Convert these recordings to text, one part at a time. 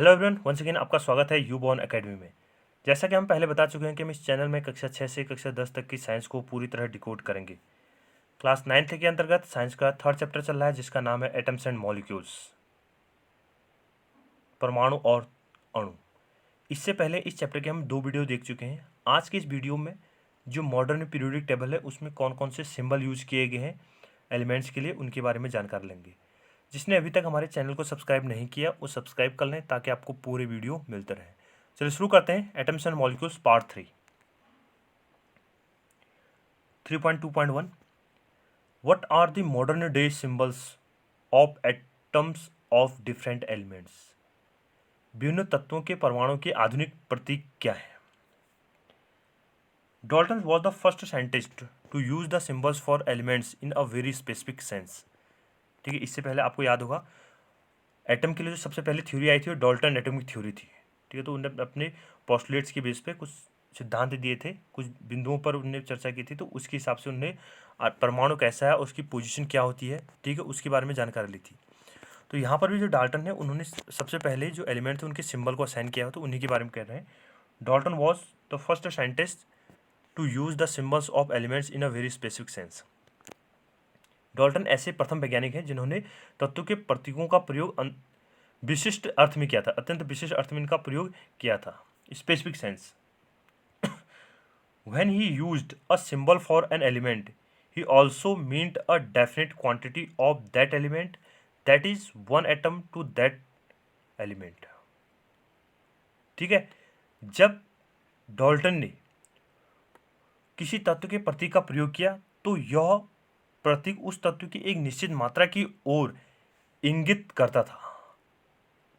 Hello everyone, once again आपका स्वागत है यू बॉर्न एकेडमी में। जैसा कि हम पहले बता चुके हैं कि हम इस चैनल में कक्षा 6 से कक्षा 10 तक की साइंस को पूरी तरह डिकोड करेंगे। क्लास 9th के अंतर्गत साइंस का थर्ड चैप्टर चल रहा है जिसका नाम है एटम्स एंड मॉलिक्यूल्स, परमाणु और अणु। इससे पहले इस चैप्टर के हम 2 वीडियो देख चुके हैं। आज के इस वीडियो में जो मॉडर्न पीरियोडिक टेबल है उसमें कौन कौन से सिंबल यूज किए गए हैं एलिमेंट्स के लिए, उनके बारे में जानकारी लेंगे। जिसने अभी तक हमारे चैनल को सब्सक्राइब नहीं किया वो सब्सक्राइब कर लें ताकि आपको पूरे वीडियो मिलते रहें। चलिए शुरू करते हैं। Atoms and molecules part 3.2.1 what are the modern day symbols of atoms of different elements. विभिन्न तत्वों के परमाणु के आधुनिक प्रतीक क्या है। Dalton was the first scientist to use the symbols for elements in a very specific sense। ठीक है, इससे पहले आपको याद होगा एटम के लिए जो सबसे पहले थ्योरी आई थी वो डाल्टन एटॉमिक थ्योरी थी। ठीक है, तो उन्होंने अपने पोस्टुलेट्स के बेस पे कुछ सिद्धांत दिए थे, कुछ बिंदुओं पर उन्होंने चर्चा की थी, तो उसके हिसाब से उन्होंने परमाणु कैसा है, उसकी पोजीशन क्या होती है, ठीक है, उसके बारे में जानकारी ली थी। तो यहाँ पर भी जो डाल्टन है उन्होंने सबसे पहले जो एलिमेंट थे उनके सिंबल को असाइन किया हो, तो उन्हीं के बारे में कह रहे हैं। Dalton was the first scientist to use the symbols of elements in a very specific sense. Dalton ऐसे प्रथम वैज्ञानिक हैं जिन्होंने तत्व के प्रतीकों का प्रयोग विशिष्ट अर्थ में किया था, अत्यंत विशिष्ट अर्थ में इनका प्रयोग किया था, specific sense. When he used a symbol for an element, he also meant a definite quantity of that element, that is one atom to that element। ठीक है, जब डाल्टन ने किसी तत्व के प्रतीक का प्रयोग किया तो यह प्रतीक उस तत्व की एक निश्चित मात्रा की ओर इंगित करता था।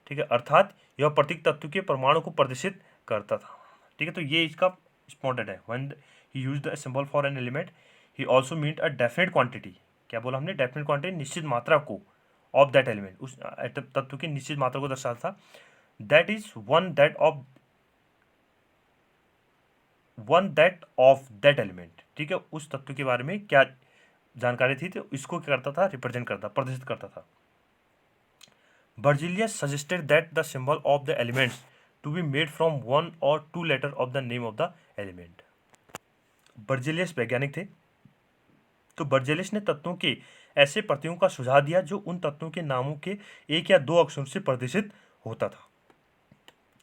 ठीक है, अर्थात यह प्रतीक तत्व के परमाणु को प्रदर्शित करता था। ठीक है, तो ये इसका इंपॉर्टेंट है। When he used the symbol for an element he also meant a definite quantity. क्या बोला हमने? डेफिनेट क्वांटिटी, निश्चित मात्रा को, ऑफ दैट एलिमेंट, उस तत्व की निश्चित मात्रा को दर्शाता था। That is one that of that element. ठीक है, उस तत्व के बारे में क्या जानकारी थी तो इसको क्या करता था? रिप्रेजेंट करता, प्रदर्शित करता था। Berzelius suggested that the symbol of the elements to be made from one or two letter of the name of the element। Berzelius वैज्ञानिक थे, तो बर्जेलियस ने तत्वों के ऐसे प्रतीकों का सुझाव दिया जो उन तत्वों के नामों के एक या दो अक्षरों से प्रदर्शित होता था।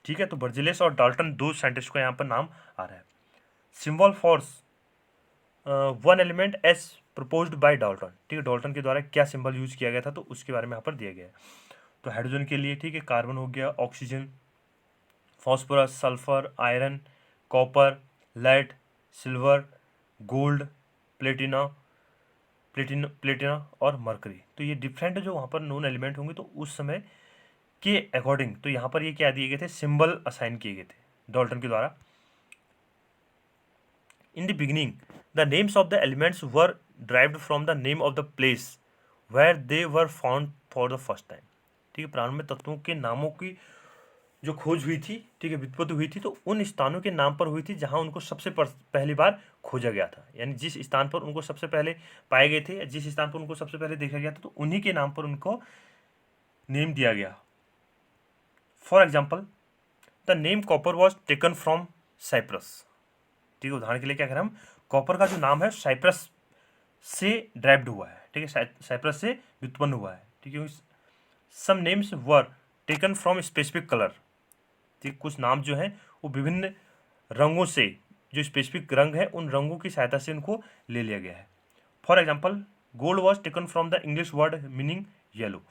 ठीक है, तो बर्जेलियस और डाल्टन दो साइंटिस्ट का यहाँ पर नाम आ रहा है। Symbol for one element as proposed by Dalton. ठीक है, डाल्टन के द्वारा क्या सिंबल यूज किया गया था तो उसके बारे में यहाँ पर दिया गया है। तो हाइड्रोजन के लिए, ठीक है, कार्बन हो गया, oxygen, phosphorus, sulphur, iron, copper, lead, silver, gold, platina platina और मरकरी। तो ये डिफरेंट जो वहाँ पर नोन एलिमेंट होंगे तो उस समय के अकॉर्डिंग तो यहाँ पर ये क्या दिए गए थे? सिंबल असाइन किए गए थे डाल्टन के द्वारा। In the beginning the names of the elements were derived from the name of the place where they were found for the first time. ठीक है, प्रारंभ में तत्वों के नामों की जो खोज हुई थी, ठीक है, व्युत्पत्ति हुई थी, तो उन स्थानों के नाम पर हुई थी जहां उनको सबसे पहली बार खोजा गया था। यानी जिस स्थान पर उनको सबसे पहले पाए गए थे, जिस स्थान पर उनको सबसे पहले देखा गया था, तो उन्हीं के नाम पर उनको नेम दिया गया। For example the name copper was taken from Cyprus. ठीक है, उदाहरण के लिए क्या करें हम, कॉपर का जो नाम है साइप्रस से ड्राइव्ड हुआ है। ठीक है, साइप्रस से व्युत्पन्न हुआ है। ठीक है, some names were taken from specific colour. ठीक, कुछ नाम जो हैं वो विभिन्न रंगों से, जो स्पेसिफिक रंग है उन रंगों की सहायता से उनको ले लिया गया है। For example gold was taken from the English word meaning yellow.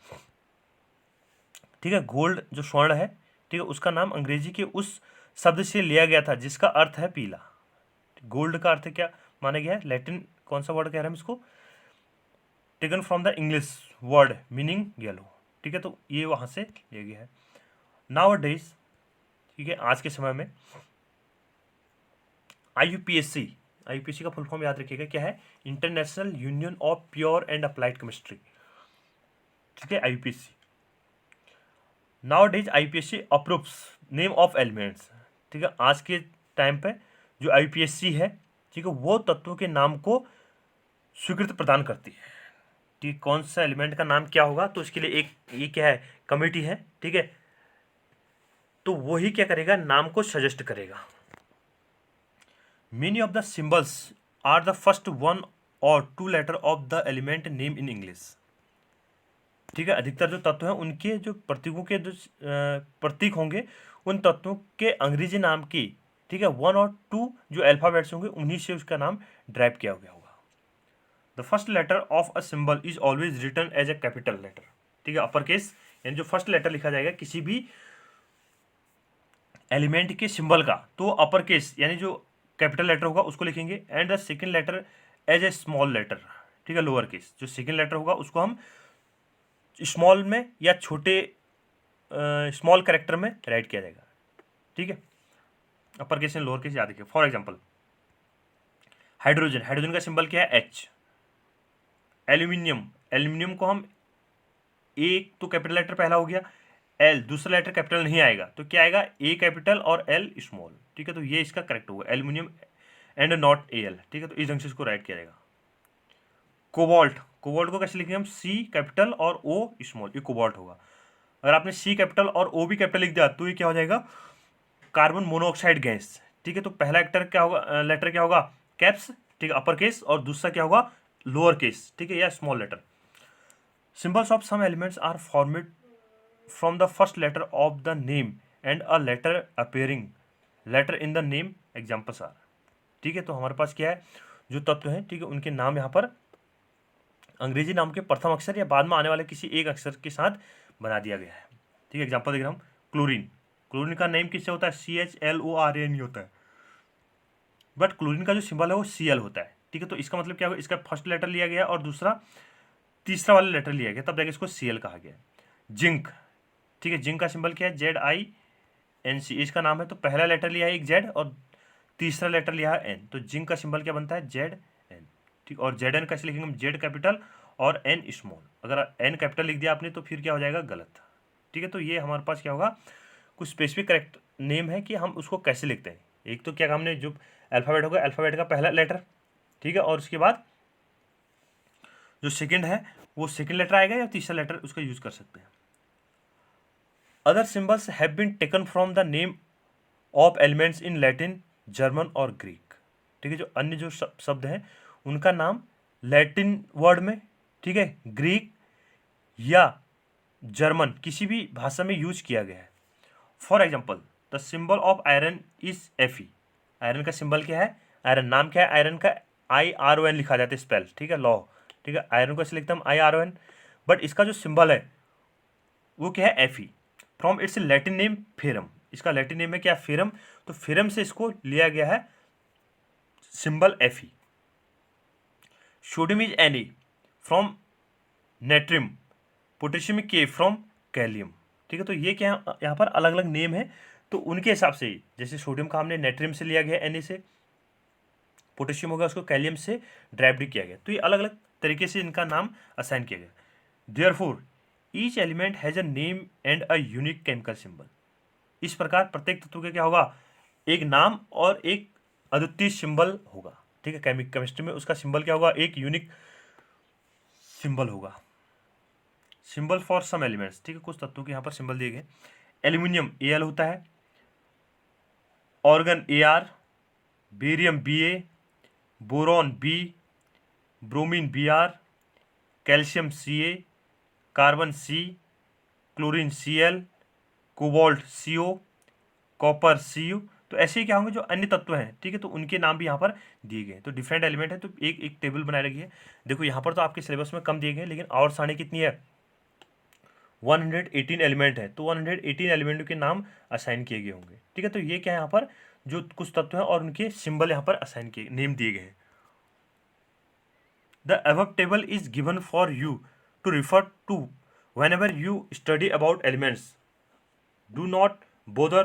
ठीक है, गोल्ड जो स्वर्ण है, ठीक है, उसका नाम अंग्रेजी के उस शब्द से लिया गया था जिसका अर्थ है पीला। गोल्ड का अर्थ क्या माना गया है? लैटिन कौन सा वर्ड कह रहे हैं हम इसको? Taken from the English word meaning yellow. ठीक है, तो ये वहां से लिया गया है। नाउ डेज, ठीक है, आज के समय में आईयूपीएससी का फुल फॉर्म याद रखिएगा क्या है? International union of pure and applied chemistry. ठीक है, आईयूपीएससी। Now days आईयूपीएससी approves name of elements. ठीक है, आज के टाइम पे जो आईयूपीएससी है, ठीक है, वो तत्वों के नाम को स्वीकृति प्रदान करती है। ठीक, कौन सा एलिमेंट का नाम क्या होगा तो इसके लिए एक ये क्या है? कमेटी है। ठीक है, तो वही क्या करेगा, नाम को सजेस्ट करेगा। Many of the symbols are the first one और two letter of the element name in English. ठीक है, अधिकतर जो तत्व हैं उनके जो प्रतीकों के जो प्रतीक होंगे उन तत्वों के अंग्रेजी नाम की, ठीक है, वन और टू जो अल्फाबेट्स होंगे उन्हीं से उसका नाम ड्राइव किया गया होगा। The first letter of a symbol is always written as a capital letter. ठीक है, अपर केस यानी जो फर्स्ट लेटर लिखा जाएगा किसी भी एलिमेंट के सिंबल का, तो अपर केस यानी जो कैपिटल लेटर होगा उसको लिखेंगे, and the second letter as a small letter. ठीक है, लोअर केस जो सेकेंड लेटर होगा उसको हम स्मॉल में या छोटे स्मॉल कैरेक्टर में राइट किया जाएगा। ठीक है, upper case and lower case याद रखिए। फॉर एग्जांपल हाइड्रोजन, हाइड्रोजन का सिंबल क्या है, एच। एल्यूमिनियम, एल्यूमिनियम को हम, एक तो कैपिटल लेटर पहला हो गया, एल दूसरा लेटर कैपिटल नहीं आएगा तो क्या आएगा, ए कैपिटल और एल स्मॉल। ठीक है, तो ये इसका करेक्ट होगा, aluminium and not A L. ठीक है, तो इस ढंग से इसको राइट किया जाएगा। कोबाल्ट, कोबाल्ट को कैसे लिखेंगे हम, सी कैपिटल और ओ स्मॉल, ये कोबाल्ट होगा। अगर आपने सी कैपिटल और ओ भी कैपिटल लिख दिया तो ये क्या हो जाएगा, कार्बन मोनोऑक्साइड गैस। ठीक है, तो पहला एक्टर क्या होगा, लेटर क्या होगा, कैप्स। ठीक है, अपर केस, और दूसरा क्या होगा, लोअर केस। ठीक है, या small letter. Symbols of some elements are formed from the first letter of the name and a letter appearing letter in the name, examples are. ठीक है, तो हमारे पास क्या है, जो तत्व हैं, ठीक है, उनके नाम यहाँ पर अंग्रेजी नाम के प्रथम अक्षर या बाद में आने वाले किसी एक अक्षर के साथ बना दिया गया है। ठीक है, एग्जाम्पल देख रहे हम, क्लोरीन, क्लोरीन का नेम किससे होता है, CHLORAN ही होता है, बट क्लोरीन का जो सिंबल है वो Cl होता है। ठीक है, तो इसका मतलब क्या होगा, इसका फर्स्ट लेटर लिया गया और दूसरा तीसरा वाला लेटर लिया गया, तब जाके इसको Cl कहा गया। जिंक, ठीक है, जिंक का सिंबल क्या है, ZINC, इसका नाम है, तो पहला लेटर लिया है एक Z और तीसरा लेटर लिया है N, तो जिंक का सिंबल क्या बनता है, ZN। ठीक, और ZN कैसे लिखेंगे हम, Z कैपिटल और N स्मॉल। अगर N कैपिटल लिख दिया आपने तो फिर क्या हो जाएगा, गलत। ठीक है, तो ये हमारे पास क्या होगा, कुछ स्पेसिफिक करेक्ट नेम है कि हम उसको कैसे लिखते हैं। एक तो क्या हमने जो अल्फ़ाबेट होगा, अल्फ़ाबेट का पहला लेटर, ठीक है, और उसके बाद जो सेकंड है वो सेकंड लेटर आएगा या तीसरा लेटर उसका यूज कर सकते हैं। Other symbols have been taken from the name of elements in Latin, German और ग्रीक। ठीक है, जो अन्य जो शब्द हैं उनका नाम लैटिन वर्ड में, ठीक है, ग्रीक या जर्मन किसी भी भाषा में यूज किया गया है। For example the symbol of iron is Fe। Iron का सिंबल क्या है, आयरन, नाम क्या है आयरन का, IRON लिखा जाता है स्पेल। ठीक है, लॉ। ठीक है, आयरन को ऐसे लिखते हैं हम IRON, बट इसका जो सिंबल है वो क्या है, Fe। From its Latin name ferrum, इसका लैटिन नेम है क्या, फेरम, तो फेरम से इसको लिया गया है symbol Fe। Sodium is Na from natrium, potassium K from kalium. ठीक है, तो ये क्या है, यहाँ पर अलग अलग नेम है, तो उनके हिसाब से ही, जैसे सोडियम का हमने नेट्रियम से लिया गया Na से, पोटेशियम होगा उसको कैलियम से ड्राइव्ड किया गया, तो ये अलग अलग तरीके से इनका नाम असाइन किया गया। Therefore each element has a name and a unique chemical symbol. इस प्रकार प्रत्येक तत्व का क्या होगा, एक नाम और एक अद्वितीय सिंबल होगा। ठीक है, केमिस्ट्री में उसका सिंबल क्या होगा, एक यूनिक सिंबल होगा। सिंबल फॉर सम एलिमेंट्स, ठीक है, कुछ तत्वों के यहाँ पर सिंबल दिए गए। एल्यूमिनियम Al होता है, organ Ar, barium Ba, boron B, bromine Br, calcium Ca, carbon C, chlorine Cl, cobalt CO, copper Cu। तो ऐसे ही क्या होंगे जो अन्य तत्व हैं, ठीक है, तो उनके नाम भी यहाँ पर दिए गए हैं। तो डिफरेंट एलिमेंट है, तो एक एक टेबल बनाए रखी है। देखो यहाँ पर तो आपके सिलेबस में कम दिए गए हैं, लेकिन और सारणी कितनी है, 118 एलिमेंट है, तो 118 एलिमेंट के नाम असाइन किए गए होंगे। ठीक है, तो ये क्या है, यहाँ पर जो कुछ तत्व हैं और उनके सिंबल यहाँ पर असाइन किए, नेम दिए गए हैं। The above table is given for you to refer to whenever you study about elements. Do not bother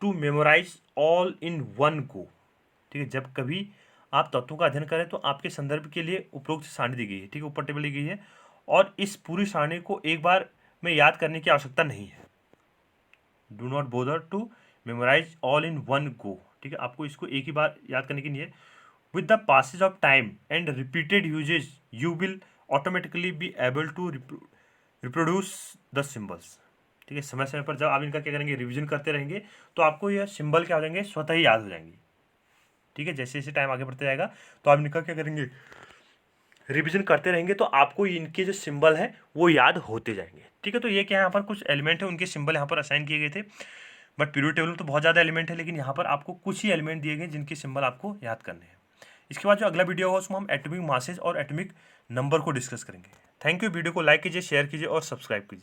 to memorize all in one go। ठीक है, जब कभी आप तत्वों का अध्ययन करें तो आपके संदर्भ के लिए उपरोक्त सारणी दी गई है। ठीक है, ऊपर टेबल दी गई है, और इस पूरी सारणी को एक बार में याद करने की आवश्यकता नहीं है। Do not bother to memorise all in one go. ठीक है, आपको इसको एक ही बार याद करने की नहीं है। With the passage of time and repeated usages you will automatically be able to reproduce the symbols. ठीक है। समय समय पर जब आप इनका क्या करेंगे, रिवीजन करते रहेंगे, तो आपको यह सिंबल क्या हो जाएंगे, स्वतः ही याद हो जाएंगे। ठीक है। जैसे जैसे टाइम आगे बढ़ते जाएगा तो आप इनका क्या करेंगे, रिवीजन करते रहेंगे, तो आपको इनके जो सिंबल है वो याद होते जाएंगे। ठीक है। तो ये क्या है, यहाँ पर कुछ एलिमेंट है, उनके सिंबल यहाँ पर असाइन किए गए थे। बट पीरियड टेबल में तो बहुत ज़्यादा एलिमेंट है, लेकिन यहाँ पर आपको कुछ ही एलिमेंट दिए गए जिनके सिंबल आपको याद करने हैं। इसके बाद जो अगला वीडियो होगा उसमें हम एटॉमिक मासेज और एटॉमिक नंबर को डिस्कस करेंगे। Thank you. वीडियो को लाइक कीजिए, शेयर कीजिए और सब्सक्राइब कीजिए।